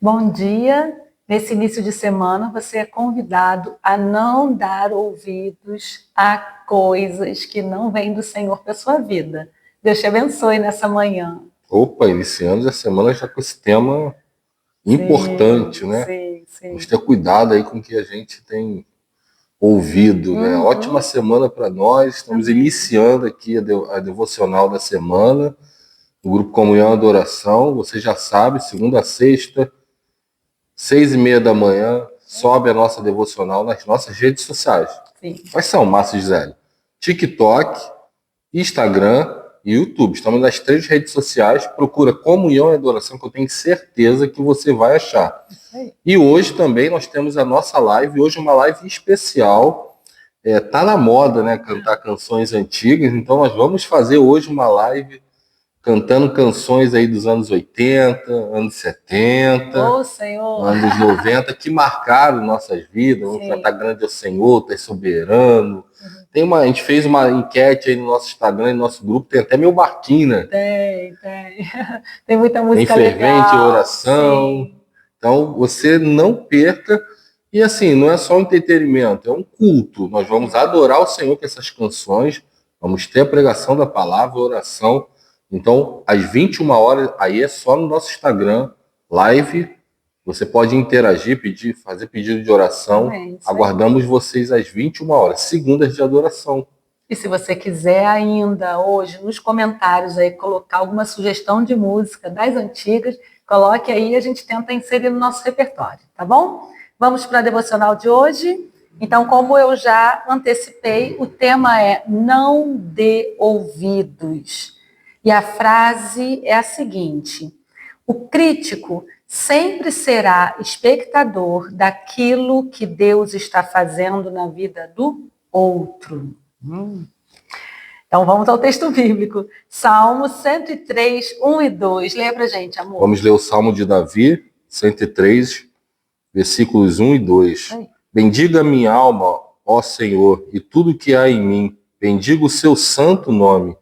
Bom dia. Nesse início de semana, você é convidado a não dar ouvidos a coisas que não vêm do Senhor para a sua vida. Deus te abençoe nessa manhã. Opa, iniciando a semana já com esse tema Sim, importante, né? sim, Vamos sim. ter cuidado aí com o que a gente tem ouvido, né? Ótima Uhum. semana para nós. Estamos Amém. iniciando aqui a devocional da semana, o grupo Comunhão e Adoração. Você já sabe, segunda a sexta, 6:30 da manhã, sobe a nossa devocional nas nossas redes sociais. Sim. Quais são, Márcio Gisele? TikTok, Instagram e YouTube. Estamos nas 3 redes sociais. Procura Comunhão e Adoração, que eu tenho certeza que você vai achar. Isso aí. E hoje também nós temos a nossa live. Hoje uma live especial. Tá na moda, né? Cantar canções antigas. Então nós vamos fazer hoje uma live cantando canções aí dos anos 80, anos 70, Ô, Senhor. anos 90, que marcaram nossas vidas. Vamos Sim. cantar Grande é o Senhor, Tu és soberano. A gente fez uma enquete aí no nosso Instagram, no nosso grupo, tem até meu barquinho, né? Tem, tem. Tem muita Tem música fervente legal. oração. Sim. Então, você não perca. E assim, não é só um entretenimento, é um culto. Nós vamos adorar o Senhor com essas canções, vamos ter a pregação da palavra, oração. Então, às 21 horas, aí é só no nosso Instagram, live. Você pode interagir, fazer pedido de oração. Amém. Isso aí. Aguardamos vocês às 21 horas, segundas de adoração. E se você quiser ainda hoje nos comentários aí colocar alguma sugestão de música das antigas, coloque aí e a gente tenta inserir no nosso repertório, tá bom? Vamos para a devocional de hoje. Então, como eu já antecipei, o tema é não dê ouvidos. E a frase é a seguinte: o crítico sempre será espectador daquilo que Deus está fazendo na vida do outro. Então vamos ao texto bíblico. Salmo 103, 1 e 2. Leia pra gente, amor. Vamos ler o Salmo de Davi, 103, versículos 1 e 2. Aí. Bendiga minha alma, ó Senhor, e tudo que há em mim. Bendiga o seu santo nome.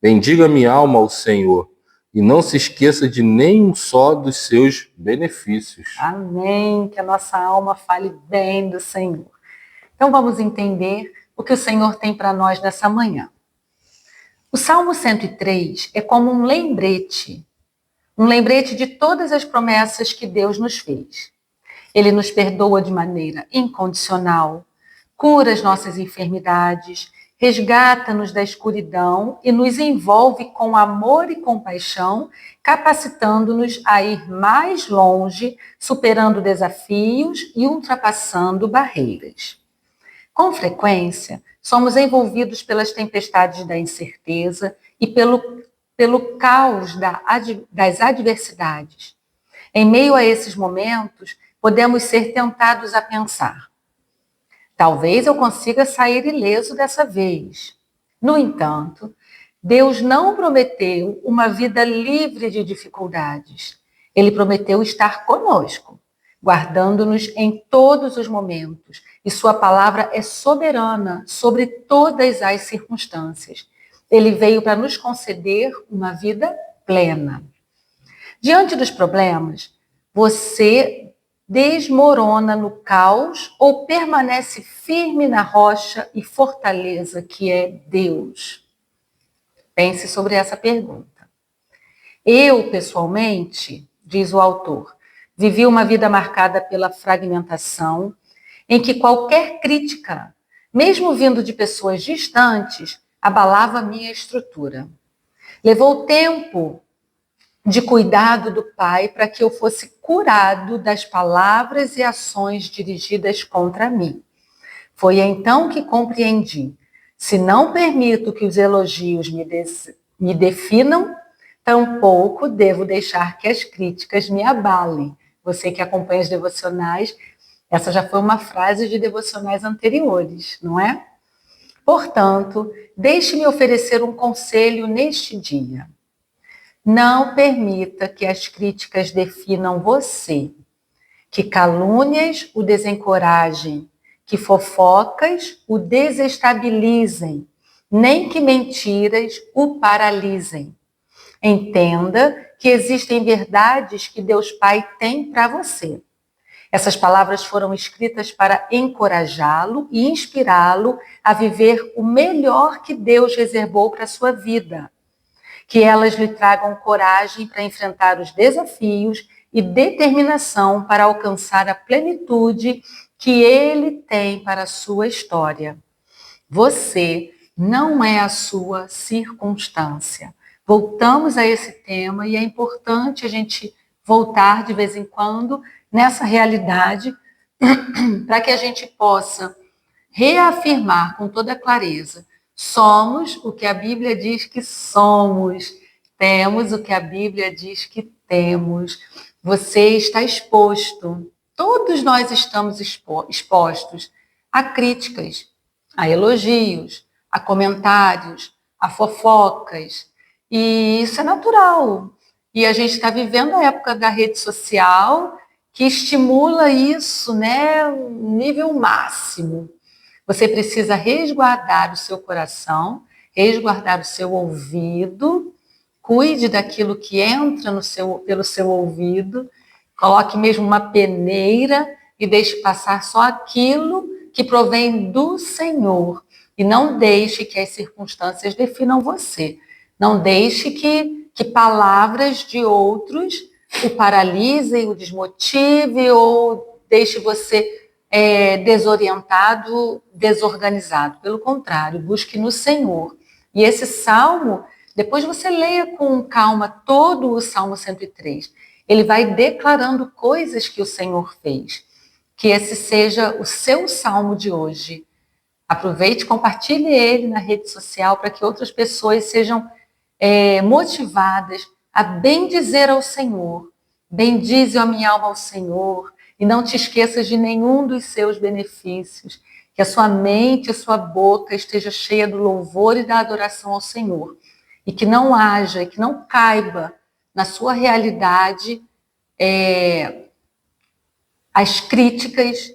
Bendiga minha alma ao Senhor, e não se esqueça de nenhum só dos seus benefícios. Amém. Que a nossa alma fale bem do Senhor. Então vamos entender o que o Senhor tem para nós nessa manhã. O Salmo 103 é como um lembrete de todas as promessas que Deus nos fez. Ele nos perdoa de maneira incondicional, cura as nossas enfermidades, resgata-nos da escuridão e nos envolve com amor e compaixão, capacitando-nos a ir mais longe, superando desafios e ultrapassando barreiras. Com frequência, somos envolvidos pelas tempestades da incerteza e pelo caos das adversidades. Em meio a esses momentos, podemos ser tentados a pensar: talvez eu consiga sair ileso dessa vez. No entanto, Deus não prometeu uma vida livre de dificuldades. Ele prometeu estar conosco, guardando-nos em todos os momentos. E sua palavra é soberana sobre todas as circunstâncias. Ele veio para nos conceder uma vida plena. Diante dos problemas, você desmorona no caos ou permanece firme na rocha e fortaleza que é Deus? Pense sobre essa pergunta. Eu, pessoalmente, diz o autor, vivi uma vida marcada pela fragmentação, em que qualquer crítica, mesmo vindo de pessoas distantes, abalava minha estrutura. Levou tempo de cuidado do Pai para que eu fosse curado das palavras e ações dirigidas contra mim. Foi então que compreendi: se não permito que os elogios me definam, tampouco devo deixar que as críticas me abalem. Você que acompanha os devocionais, essa já foi uma frase de devocionais anteriores, não é? Portanto, deixe-me oferecer um conselho neste dia. Não permita que as críticas definam você, que calúnias o desencorajem, que fofocas o desestabilizem, nem que mentiras o paralisem. Entenda que existem verdades que Deus Pai tem para você. Essas palavras foram escritas para encorajá-lo e inspirá-lo a viver o melhor que Deus reservou para a sua vida. Que elas lhe tragam coragem para enfrentar os desafios e determinação para alcançar a plenitude que Ele tem para a sua história. Você não é a sua circunstância. Voltamos a esse tema e é importante a gente voltar de vez em quando nessa realidade para que a gente possa reafirmar com toda clareza: somos o que a Bíblia diz que somos, temos o que a Bíblia diz que temos. Você está exposto, todos nós estamos expostos a críticas, a elogios, a comentários, a fofocas, e isso é natural. E a gente está vivendo a época da rede social que estimula isso, né, um nível máximo. Você precisa resguardar o seu coração, resguardar o seu ouvido, cuide daquilo que entra pelo seu ouvido, coloque mesmo uma peneira e deixe passar só aquilo que provém do Senhor. E não deixe que as circunstâncias definam você. Não deixe que palavras de outros o paralisem, o desmotive ou deixe você desorientado, desorganizado. Pelo contrário, busque no Senhor. E esse salmo, depois você leia com calma todo o Salmo 103. Ele vai declarando coisas que o Senhor fez. Que esse seja o seu salmo de hoje. Aproveite, compartilhe ele na rede social para que outras pessoas sejam motivadas a bendizer ao Senhor. Bendize a minha alma ao Senhor e não te esqueças de nenhum dos seus benefícios. Que a sua mente, a sua boca esteja cheia do louvor e da adoração ao Senhor. E que não haja, e que não caiba na sua realidade as críticas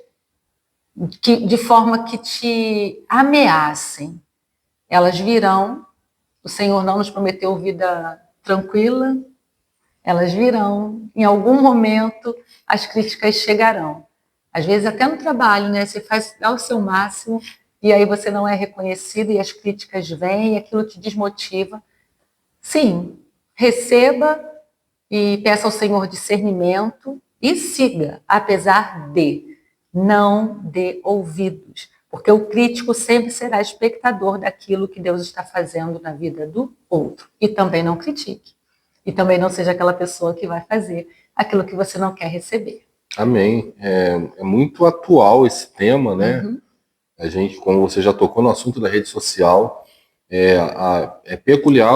de forma que te ameacem. Elas virão. O Senhor não nos prometeu vida tranquila. Elas virão. Em algum momento, as críticas chegarão. Às vezes até no trabalho, né? Você dá o seu máximo e aí você não é reconhecido e as críticas vêm e aquilo te desmotiva. Sim, receba e peça ao Senhor discernimento e siga, apesar de. Não dê ouvidos, porque o crítico sempre será espectador daquilo que Deus está fazendo na vida do outro. E também não critique. E também não seja aquela pessoa que vai fazer aquilo que você não quer receber. Amém. É muito atual esse tema, né? Uhum. A gente, como você já tocou no assunto da rede social, é peculiar,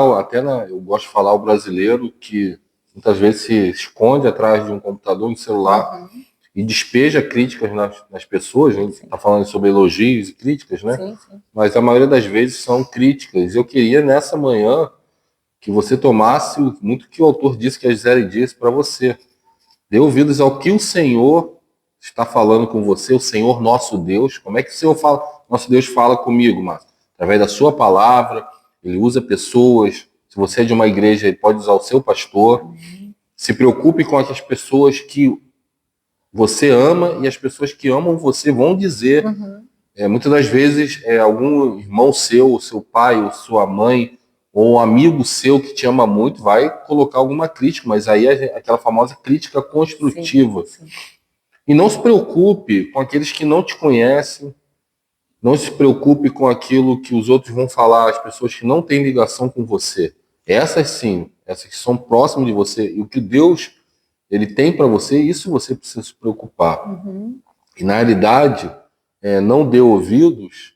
eu gosto de falar o brasileiro que muitas vezes se esconde atrás de um computador, um celular, e despeja críticas nas pessoas. A gente está falando sobre elogios e críticas, né? Sim. Mas a maioria das vezes são críticas. Eu queria, nessa manhã, que você tomasse muito que o autor disse, que a Gisele disse para você. Dê ouvidos ao que o Senhor está falando com você, o Senhor nosso Deus. Como é que o Senhor fala? Nosso Deus fala comigo, Márcio. Através da sua palavra, ele usa pessoas. Se você é de uma igreja, ele pode usar o seu pastor. Se preocupe com as pessoas que você ama e as pessoas que amam você vão dizer. Muitas das vezes, algum irmão seu, seu pai, ou sua mãe, ou um amigo seu que te ama muito vai colocar alguma crítica, mas aí é aquela famosa crítica construtiva. Sim. E não se preocupe com aqueles que não te conhecem, não se preocupe com aquilo que os outros vão falar, as pessoas que não têm ligação com você. Essas sim, essas que são próximas de você, e o que Deus ele tem para você, isso você precisa se preocupar. E na realidade, não dê ouvidos,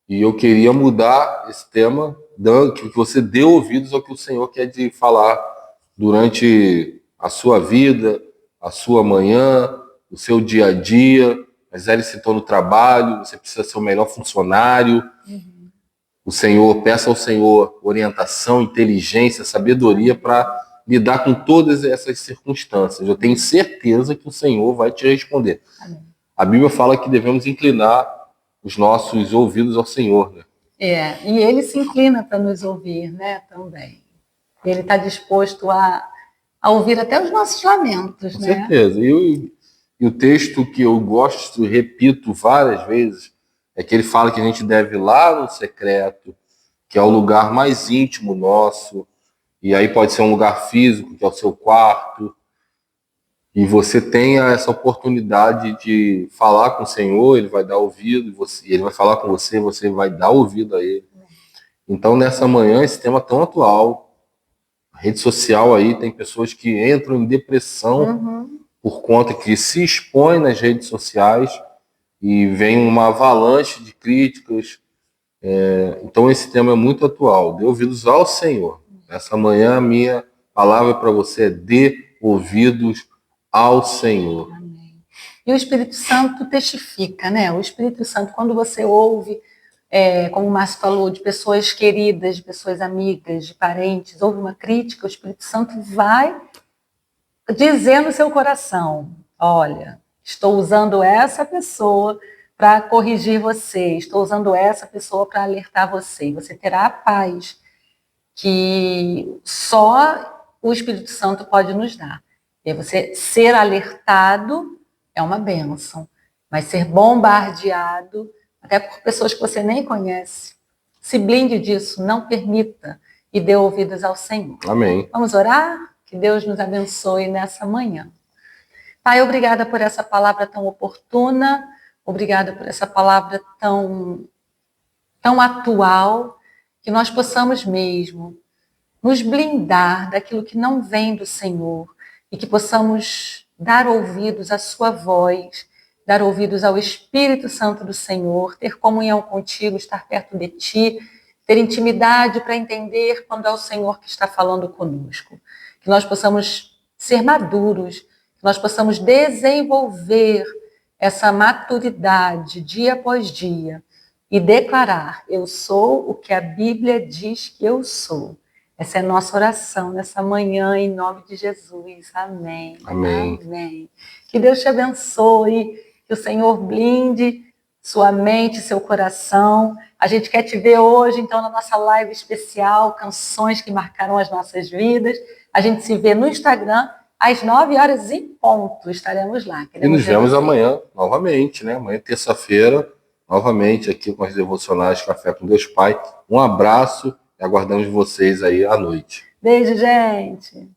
e eu queria mudar esse tema, que você dê ouvidos ao que o Senhor quer te falar durante a sua vida, a sua manhã, o seu dia a dia. A Zé citou no trabalho, você precisa ser o melhor funcionário. O Senhor, peça ao Senhor orientação, inteligência, sabedoria para lidar com todas essas circunstâncias. Eu tenho certeza que o Senhor vai te responder. Amém. A Bíblia fala que devemos inclinar os nossos ouvidos ao Senhor, né? E ele se inclina para nos ouvir, né, também. Ele está disposto a ouvir até os nossos lamentos, Com né? certeza. E o texto que eu gosto, repito várias vezes, é que ele fala que a gente deve ir lá no secreto, que é o lugar mais íntimo nosso, e aí pode ser um lugar físico, que é o seu quarto, e você tenha essa oportunidade de falar com o Senhor, ele vai dar ouvido, ele vai falar com você, você vai dar ouvido a ele. Então, nessa manhã, esse tema tão atual, rede social aí, tem pessoas que entram em depressão por conta que se expõem nas redes sociais e vem uma avalanche de críticas. Então, esse tema é muito atual. Dê ouvidos ao Senhor. Essa manhã, a minha palavra para você é dê ouvidos ao Senhor. Amém. E o Espírito Santo testifica, né? O Espírito Santo, quando você ouve, como o Márcio falou, de pessoas queridas, de pessoas amigas, de parentes, ouve uma crítica, o Espírito Santo vai dizer no seu coração: olha, estou usando essa pessoa para corrigir você, estou usando essa pessoa para alertar você. E você terá a paz que só o Espírito Santo pode nos dar. E você ser alertado é uma bênção, mas ser bombardeado, até por pessoas que você nem conhece, se blinde disso, não permita e dê ouvidos ao Senhor. Amém. Vamos orar? Que Deus nos abençoe nessa manhã. Pai, obrigada por essa palavra tão oportuna, obrigada por essa palavra tão atual, que nós possamos mesmo nos blindar daquilo que não vem do Senhor e que possamos dar ouvidos à sua voz, dar ouvidos ao Espírito Santo do Senhor, ter comunhão contigo, estar perto de ti, ter intimidade para entender quando é o Senhor que está falando conosco. Que nós possamos ser maduros, que nós possamos desenvolver essa maturidade dia após dia e declarar: eu sou o que a Bíblia diz que eu sou. Essa é a nossa oração nessa manhã, em nome de Jesus. Amém. Amém. Amém. Que Deus te abençoe, que o Senhor blinde sua mente, seu coração. A gente quer te ver hoje, então, na nossa live especial, Canções que Marcaram as Nossas Vidas. A gente se vê no Instagram, às 9h em ponto. Estaremos lá. E nos vemos amanhã, novamente, né? Amanhã, terça-feira, novamente aqui com as devocionais Café com Deus Pai. Um abraço e aguardamos vocês aí à noite. Beijo, gente.